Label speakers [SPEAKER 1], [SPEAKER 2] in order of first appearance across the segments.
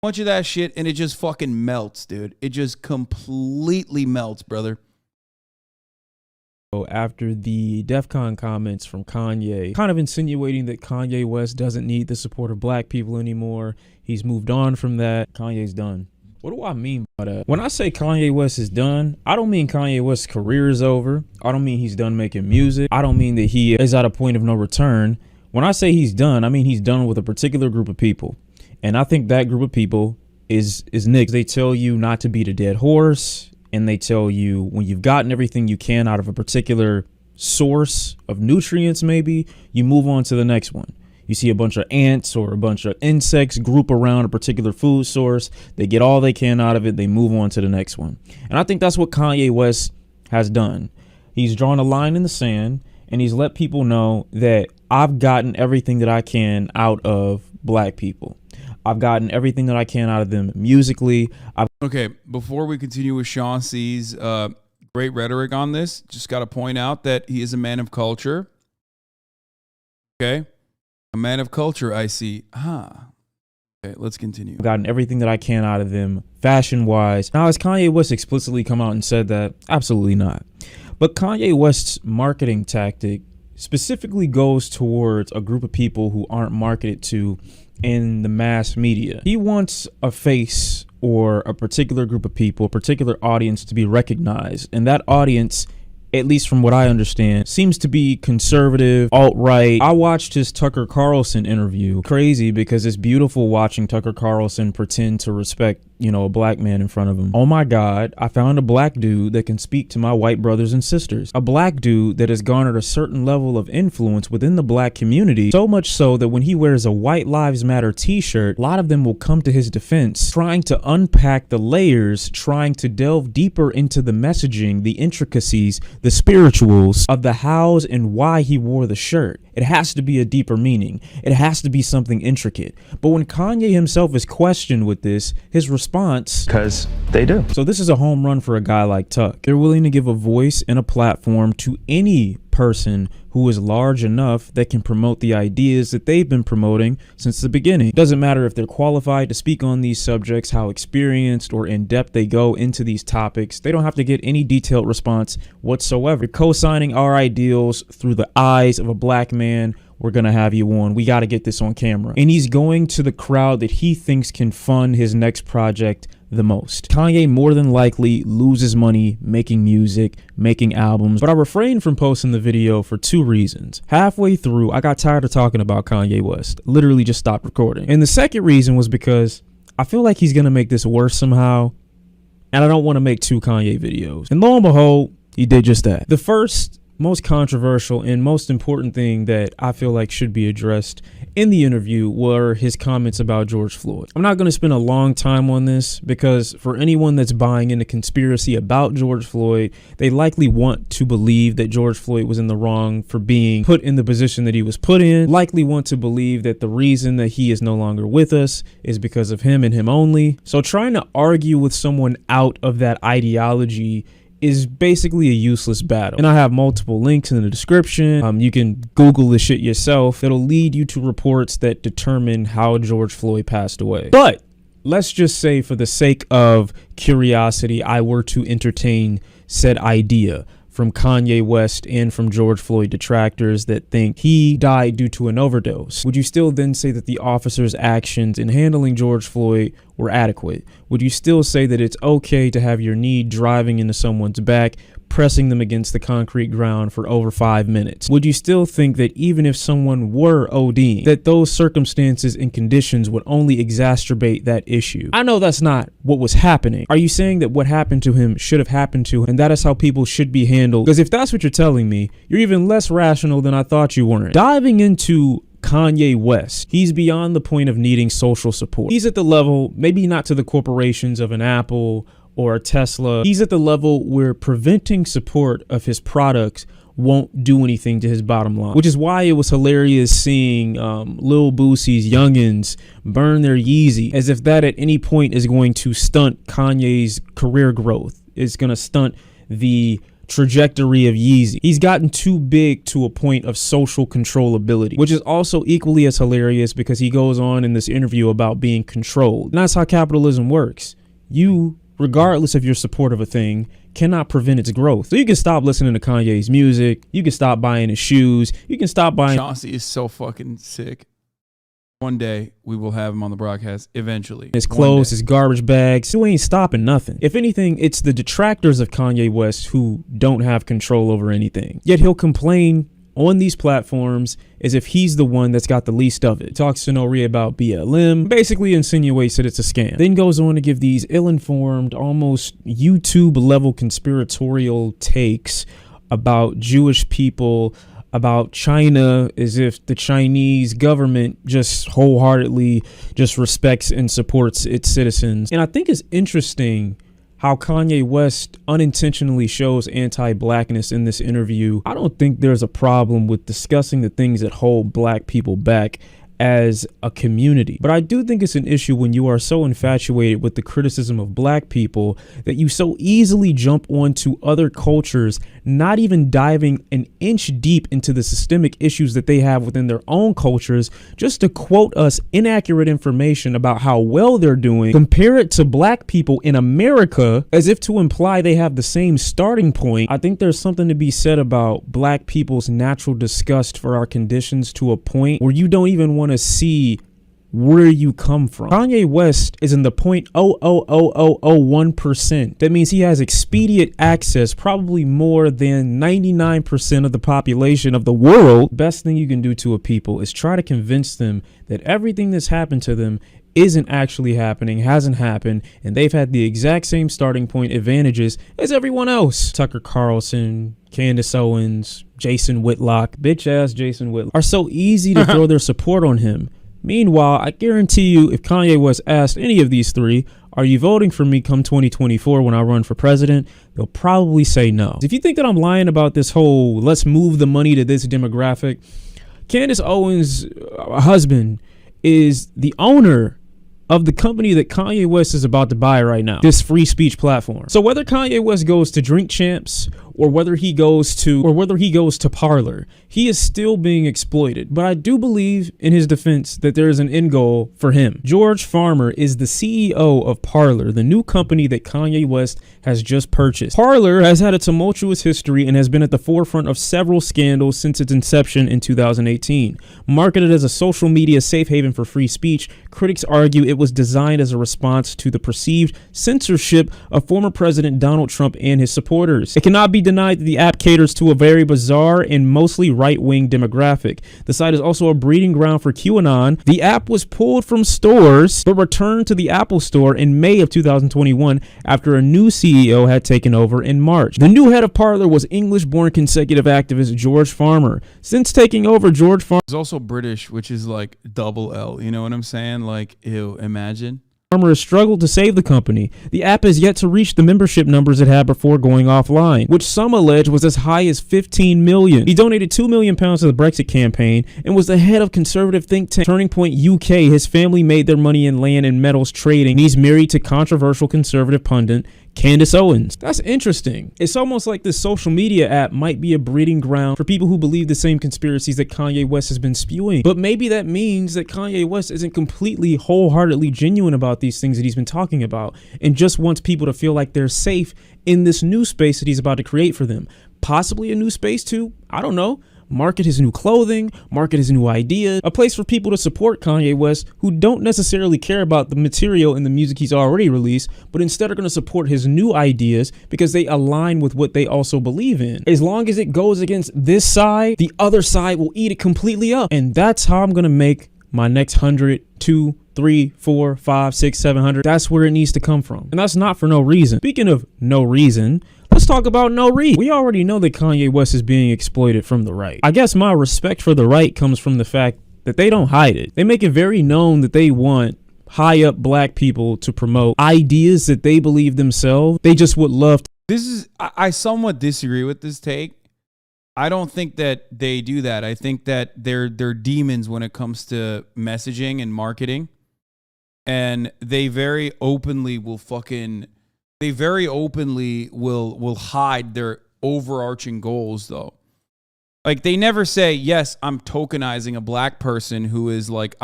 [SPEAKER 1] Much of that shit, and it just fucking melts, dude. It just completely melts, brother.
[SPEAKER 2] After the DEF CON comments from Kanye, kind of insinuating that Kanye West doesn't need the support of black people anymore. He's moved on from that. Kanye's done. What do I mean by that? When I say Kanye West is done, I don't mean Kanye West's career is over. I don't mean he's done making music. I don't mean that he is at a point of no return. When I say he's done, I mean he's done with a particular group of people. And I think that group of people is niggas. They tell you not to beat a dead horse, and they tell you when you've gotten everything you can out of a particular source of nutrients, maybe, you move on to the next one. You see a bunch of ants or a bunch of insects group around a particular food source. They get all they can out of it. They move on to the next one. And I think that's what Kanye West has done. He's drawn a line in the sand, and he's let people know that I've gotten everything that I can out of black people. I've gotten everything that I can out of them musically.
[SPEAKER 1] Okay, before we continue with Shawn C's great rhetoric on this, just got to point out that he is a man of culture. Okay, a man of culture, I see. Okay, let's continue.
[SPEAKER 2] I've gotten everything that I can out of them fashion-wise. Now, has Kanye West explicitly come out and said that? Absolutely not. But Kanye West's marketing tactic specifically goes towards a group of people who aren't marketed to in the mass media. He wants a face or a particular group of people, a particular audience to be recognized. And that audience, at least from what I understand, seems to be conservative, alt-right. I watched his Tucker Carlson interview. Crazy, because it's beautiful watching Tucker Carlson pretend to respect, you know, a black man in front of him. Oh my God, I found a black dude that can speak to my white brothers and sisters. A black dude that has garnered a certain level of influence within the black community, so much so that when he wears a White Lives Matter t-shirt, a lot of them will come to his defense, trying to unpack the layers, trying to delve deeper into the messaging, the intricacies, the spirituals of the hows and why he wore the shirt. It has to be a deeper meaning. It has to be something intricate. But when Kanye himself is questioned with this, his response,
[SPEAKER 3] because they do.
[SPEAKER 2] So this is a home run for a guy like Tuck. They're willing to give a voice and a platform to any person who is large enough that can promote the ideas that they've been promoting since the beginning. It doesn't matter if they're qualified to speak on these subjects, how experienced or in depth they go into these topics. They don't have to get any detailed response whatsoever. Co-signing our ideals through the eyes of a black man. We're going to have you on. We got to get this on camera. And he's going to the crowd that he thinks can fund his next project the most. Kanye more than likely loses money making music, making albums, but I refrained from posting the video for two reasons. Halfway through, I got tired of talking about Kanye West. Literally just stopped recording. And the second reason was because I feel like he's going to make this worse somehow, and I don't want to make two Kanye videos. And lo and behold, he did just that. The first, most controversial and most important thing that I feel like should be addressed in the interview were his comments about George Floyd. I'm not going to spend a long time on this because for anyone that's buying into conspiracy about George Floyd, they likely want to believe that George Floyd was in the wrong for being put in the position that he was put in, likely want to believe that the reason that he is no longer with us is because of him and him only. So trying to argue with someone out of that ideology is basically a useless battle. And I have multiple links in the description. You can Google this shit yourself. It'll lead you to reports that determine how George Floyd passed away. But let's just say, for the sake of curiosity, I were to entertain said idea from Kanye West and from George Floyd detractors that think he died due to an overdose. Would you still then say that the officer's actions in handling George Floyd were adequate? Would you still say that it's okay to have your knee driving into someone's back, pressing them against the concrete ground for over 5 minutes? Would you still think that even if someone were ODing, that those circumstances and conditions would only exacerbate that issue? I know that's not what was happening. Are you saying that what happened to him should have happened to him, and that is how people should be handled? Because if that's what you're telling me, you're even less rational than I thought you weren't. Diving into Kanye West, he's beyond the point of needing social support. He's at the level, maybe not to the corporations of an Apple or a Tesla. He's at the level where preventing support of his products won't do anything to his bottom line, which is why it was hilarious seeing Lil Boosie's youngins burn their Yeezy, as if that at any point is going to stunt Kanye's career growth. It's going to stunt the trajectory of Yeezy. He's gotten too big to a point of social controllability, which is also equally as hilarious because he goes on in this interview about being controlled. And that's how capitalism works. You, regardless of your support of a thing, cannot prevent its growth. So you can stop listening to Kanye's music. You can stop buying his shoes. You can stop buying.
[SPEAKER 1] Chauncey is so fucking sick. One day we will have him on the broadcast eventually.
[SPEAKER 2] His clothes, his garbage bags. You ain't stopping nothing. If anything, it's the detractors of Kanye West who don't have control over anything. Yet he'll complain on these platforms as if he's the one that's got the least of it. Talks to Nori about BLM, basically insinuates that it's a scam. Then goes on to give these ill-informed, almost YouTube-level conspiratorial takes about Jewish people, about China, as if the Chinese government just wholeheartedly just respects and supports its citizens. And I think it's interesting how Kanye West unintentionally shows anti-blackness in this interview. I don't think there's a problem with discussing the things that hold black people back as a community. But I do think it's an issue when you are so infatuated with the criticism of black people that you so easily jump onto other cultures, not even diving an inch deep into the systemic issues that they have within their own cultures, just to quote us inaccurate information about how well they're doing, compare it to black people in America as if to imply they have the same starting point. I think there's something to be said about black people's natural disgust for our conditions to a point where you don't even want to see where you come from. Kanye West is in the 0.00001%. That means he has expedient access, probably more than 99% of the population of the world. Best thing you can do to a people is try to convince them that everything that's happened to them isn't actually happening, hasn't happened, and they've had the exact same starting point advantages as everyone else. Tucker Carlson, Candace Owens, Jason Whitlock, bitch ass Jason Whitlock, are so easy to throw their support on him. Meanwhile, I guarantee you, if Kanye West asked any of these three, are you voting for me come 2024 when I run for president? They'll probably say no. If you think that I'm lying about this whole let's move the money to this demographic, Candace Owens' husband is the owner of the company that Kanye West is about to buy right now, this free speech platform. So whether Kanye West goes to Drink Champs or whether he goes to Parler, he is still being exploited. But I do believe in his defense that there is an end goal for him. George Farmer is the CEO of Parler, the new company that Kanye West has just purchased. Parler has had a tumultuous history and has been at the forefront of several scandals since its inception in 2018. Marketed as a social media safe haven for free speech, critics argue it was designed as a response to the perceived censorship of former President Donald Trump and his supporters. It cannot be denied that the app caters to a very bizarre and mostly right-wing demographic. The site is also a breeding ground for QAnon. The app was pulled from stores but returned to the Apple Store in May of 2021 after a new CEO had taken over in March. The new head of Parler was English-born consecutive activist George Farmer. Since taking over, George Farmer
[SPEAKER 1] is also British, which is like double L. You know what I'm saying? Like, ew, imagine.
[SPEAKER 2] Farmer has struggled to save the company. The app has yet to reach the membership numbers it had before going offline, which some allege was as high as 15 million. He donated £2 million to the Brexit campaign and was the head of conservative think tank Turning Point UK. His family made their money in land and metals trading. He's married to controversial conservative pundit Candace Owens. That's interesting. It's almost like this social media app might be a breeding ground for people who believe the same conspiracies that Kanye West has been spewing. But maybe that means that Kanye West isn't completely wholeheartedly genuine about these things that he's been talking about and just wants people to feel like they're safe in this new space that he's about to create for them. Possibly a new space too. I don't know. Market his new clothing, market his new ideas, a place for people to support Kanye West who don't necessarily care about the material and the music he's already released, but instead are going to support his new ideas because they align with what they also believe in. As long as it goes against this side, the other side will eat it completely up. And that's how I'm going to make my next 100, 2, 3, 4, 5, 6, 700. That's where it needs to come from. And that's not for no reason. Speaking of no reason, let's talk about no reason. We already know that Kanye West is being exploited from the right. I guess my respect for the right comes from the fact that they don't hide it. They make it very known that they want high up black people to promote ideas that they believe themselves. They just would love to.
[SPEAKER 1] I somewhat disagree with this take. I don't think that they do that. I think that they're demons when it comes to messaging and marketing. And they very openly will hide their overarching goals, though. Like, they never say, yes, I'm tokenizing a black person who is like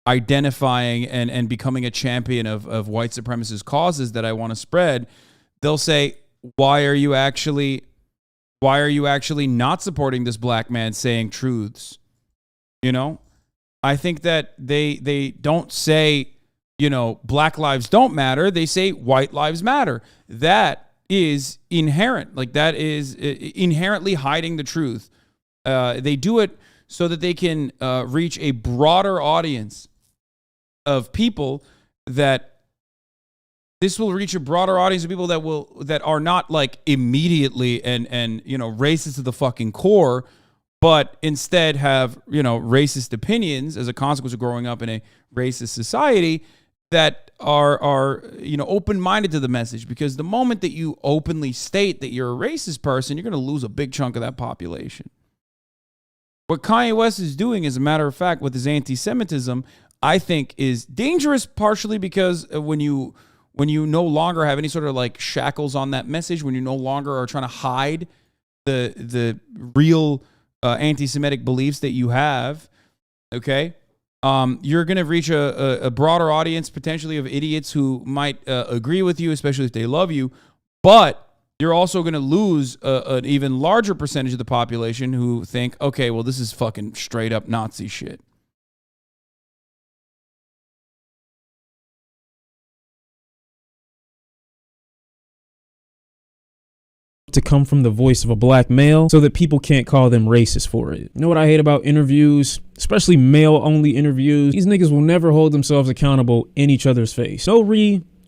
[SPEAKER 1] identifying and becoming a champion of white supremacist causes that I want to spread. They'll say, why are you actually not supporting this black man saying truths? You know, I think that they don't say, you know, black lives don't matter. They say white lives matter. That is inherent. Like, that is inherently hiding the truth. They do it so that they can reach a broader audience of people. That this will reach a broader audience of people that are not like immediately and you know, racist to the fucking core, but instead have, you know, racist opinions as a consequence of growing up in a racist society, that are you know, open-minded to the message. Because the moment that you openly state that you're a racist person, you're going to lose a big chunk of that population. What Kanye West is doing, as a matter of fact, with his anti-Semitism, I think is dangerous, partially because when you no longer have any sort of like shackles on that message, when you no longer are trying to hide the real anti-Semitic beliefs that you have, okay, you're going to reach a broader audience, potentially, of idiots who might agree with you, especially if they love you, but you're also going to lose an even larger percentage of the population who think, okay, well, this is fucking straight up Nazi shit.
[SPEAKER 2] To come from the voice of a black male so that people can't call them racist for it. You know what I hate about interviews, especially male-only interviews? These niggas will never hold themselves accountable in each other's face. So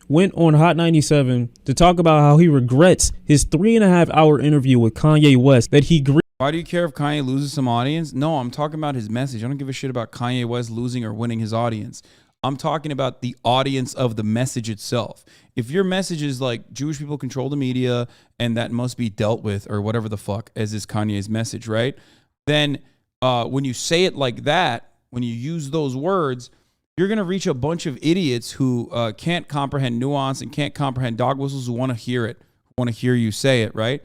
[SPEAKER 2] went on Hot 97 to talk about how he regrets his 3.5-hour interview with Kanye West that he
[SPEAKER 1] Why do you care if Kanye loses some audience? No, I'm talking about his message. I don't give a shit about Kanye West losing or winning his audience. I'm talking about the audience of the message itself. If your message is like Jewish people control the media and that must be dealt with, or whatever the fuck, as is Kanye's message, right? Then when you say it like that, when you use those words, you're going to reach a bunch of idiots who can't comprehend nuance and can't comprehend dog whistles, who want to hear it, want to hear you say it, right?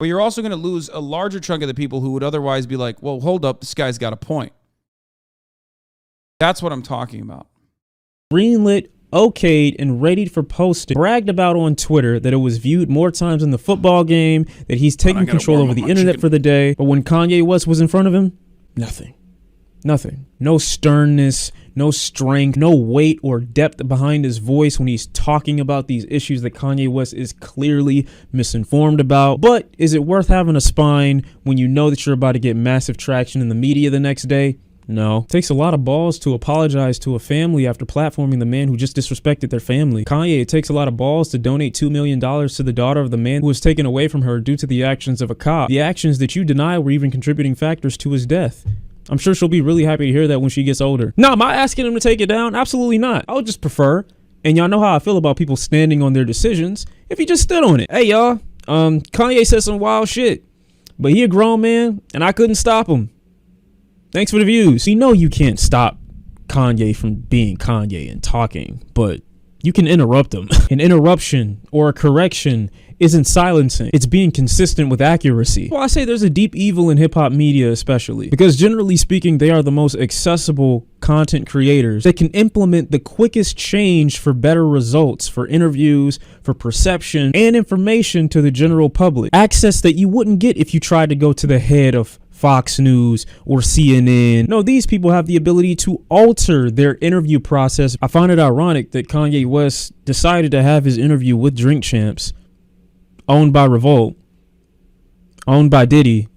[SPEAKER 1] But you're also going to lose a larger chunk of the people who would otherwise be like, well, hold up, this guy's got a point. That's what I'm talking about.
[SPEAKER 2] Greenlit, okayed, and ready for posting, bragged about on Twitter that it was viewed more times in the football game, that he's taking control over the internet for the day. But when Kanye West was in front of him, nothing. No sternness, no strength, no weight or depth behind his voice when he's talking about these issues that Kanye West is clearly misinformed about. But is it worth having a spine when you know that you're about to get massive traction in the media the next day? No. It takes a lot of balls to apologize to a family after platforming the man who just disrespected their family. Kanye, it takes a lot of balls to donate $2 million to the daughter of the man who was taken away from her due to the actions of a cop. The actions that you deny were even contributing factors to his death. I'm sure she'll be really happy to hear that when she gets older. No, am I asking him to take it down? Absolutely not. I would just prefer, and y'all know how I feel about people standing on their decisions, if he just stood on it. Hey, y'all, Kanye said some wild shit, but he a grown man, and I couldn't stop him. Thanks for the views. You know you can't stop Kanye from being Kanye and talking, but you can interrupt him. An interruption or a correction isn't silencing. It's being consistent with accuracy. Well, I say there's a deep evil in hip-hop media especially, because generally speaking, they are the most accessible content creators that can implement the quickest change for better results, for interviews, for perception, and information to the general public. Access that you wouldn't get if you tried to go to the head of Fox News or CNN. No, these people have the ability to alter their interview process. I find it ironic that Kanye West decided to have his interview with Drink Champs, owned by Revolt, owned by Diddy,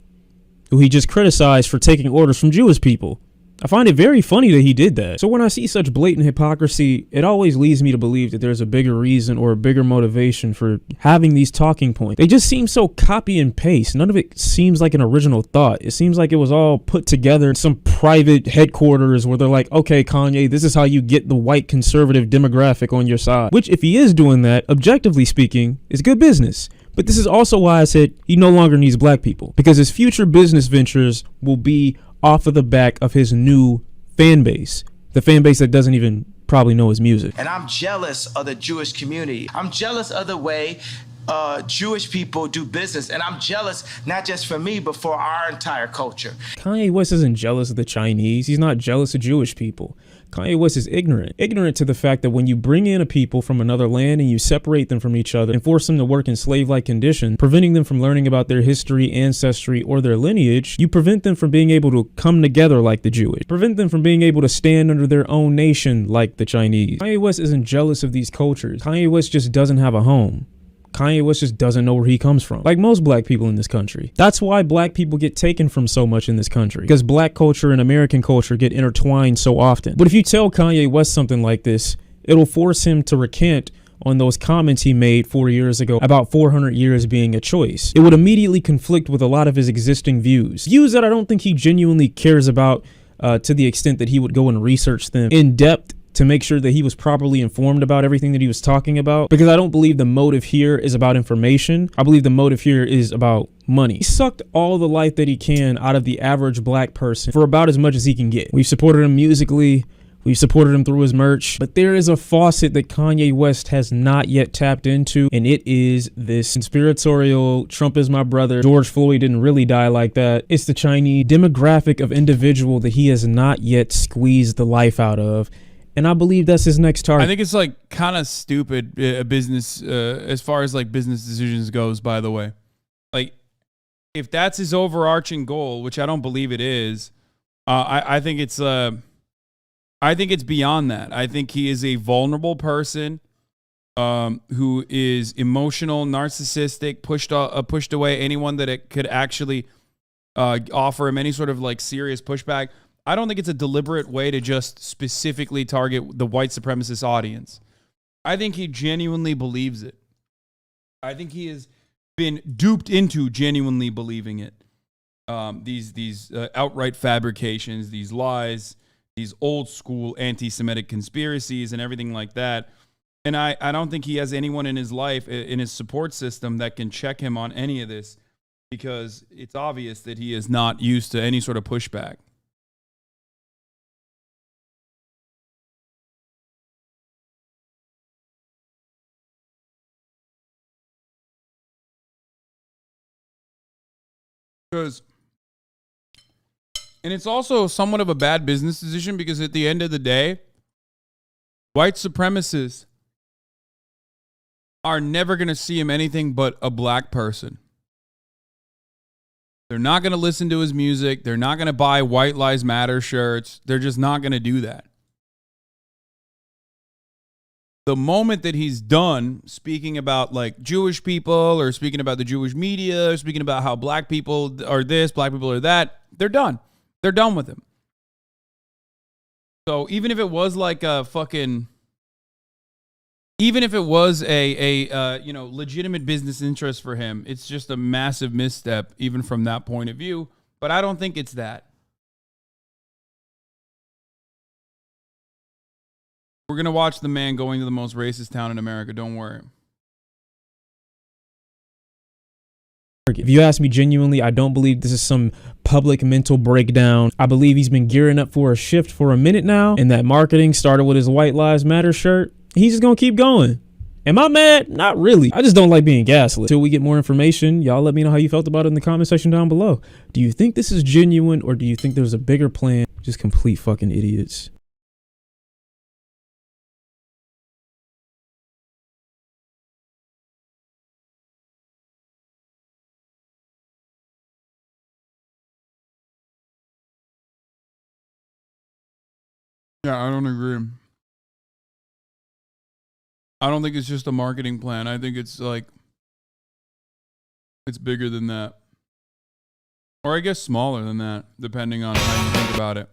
[SPEAKER 2] who he just criticized for taking orders from Jewish people. I find it very funny that he did that. So when I see such blatant hypocrisy, it always leads me to believe that there's a bigger reason or a bigger motivation for having these talking points. They just seem so copy and paste. None of it seems like an original thought. It seems like it was all put together in some private headquarters where they're like, okay, Kanye, this is how you get the white conservative demographic on your side. Which, if he is doing that, objectively speaking, is good business. But this is also why I said he no longer needs black people, because his future business ventures will be off of the back of his new fan base, the fan base that doesn't even probably know his music.
[SPEAKER 3] And I'm jealous of the Jewish community. I'm jealous of the way Jewish people do business. And I'm jealous, not just for me, but for our entire culture.
[SPEAKER 2] Kanye West isn't jealous of the Chinese. He's not jealous of Jewish people. Kanye West is ignorant to the fact that when you bring in a people from another land and you separate them from each other and force them to work in slave-like conditions, preventing them from learning about their history, ancestry, or their lineage, you prevent them from being able to come together like the Jewish, prevent them from being able to stand under their own nation like the Chinese. Kanye West isn't jealous of these cultures. Kanye West just doesn't have a home. Kanye West just doesn't know where he comes from, like most black people in this country. That's why black people get taken from so much in this country, because black culture and American culture get intertwined so often. But if you tell Kanye West something like this, it'll force him to recant on those comments he made 4 years ago about 400 years being a choice. It would immediately conflict with a lot of his existing views that I don't think he genuinely cares about to the extent that he would go and research them in depth to make sure that he was properly informed about everything that he was talking about, because I don't believe the motive here is about information. I believe the motive here is about money. He sucked all the life that he can out of the average black person for about as much as he can get. We've supported him musically. We've supported him through his merch, but there is a faucet that Kanye West has not yet tapped into, and it is this conspiratorial, Trump is my brother, George Floyd didn't really die like that. It's the Chinese demographic of individual that he has not yet squeezed the life out of. And I believe that's his next target.
[SPEAKER 1] I think it's like kind of stupid business as far as like business decisions goes, by the way. Like if that's his overarching goal, which I don't believe it is, I think it's beyond that. I think he is a vulnerable person who is emotional, narcissistic, pushed away anyone that it could actually offer him any sort of like serious pushback. I don't think it's a deliberate way to just specifically target the white supremacist audience. I think he genuinely believes it. I think he has been duped into genuinely believing it. These outright fabrications, these lies, these old school anti-Semitic conspiracies and everything like that. And I don't think he has anyone in his life, in his support system, that can check him on any of this, because it's obvious that he is not used to any sort of pushback. And it's also somewhat of a bad business decision, because at the end of the day, white supremacists are never going to see him anything but a black person. They're not going to listen to his music. They're not going to buy White Lives Matter shirts. They're just not going to do that. The moment that he's done speaking about like Jewish people, or speaking about the Jewish media, or speaking about how black people are this, black people are that, they're done. They're done with him. So even if it was like a fucking, even if it was a legitimate business interest for him, it's just a massive misstep even from that point of view. But I don't think it's that. We're going to watch the man going to the most racist town in America. Don't worry.
[SPEAKER 2] If you ask me genuinely, I don't believe this is some public mental breakdown. I believe he's been gearing up for a shift for a minute now, and that marketing started with his White Lives Matter shirt. He's just going to keep going. Am I mad? Not really. I just don't like being gaslit. Till we get more information, y'all let me know how you felt about it in the comment section down below. Do you think this is genuine, or do you think there's a bigger plan? Just complete fucking idiots.
[SPEAKER 1] Yeah, I don't agree. I don't think it's just a marketing plan. I think it's like, it's bigger than that. Or I guess smaller than that, depending on how you think about it.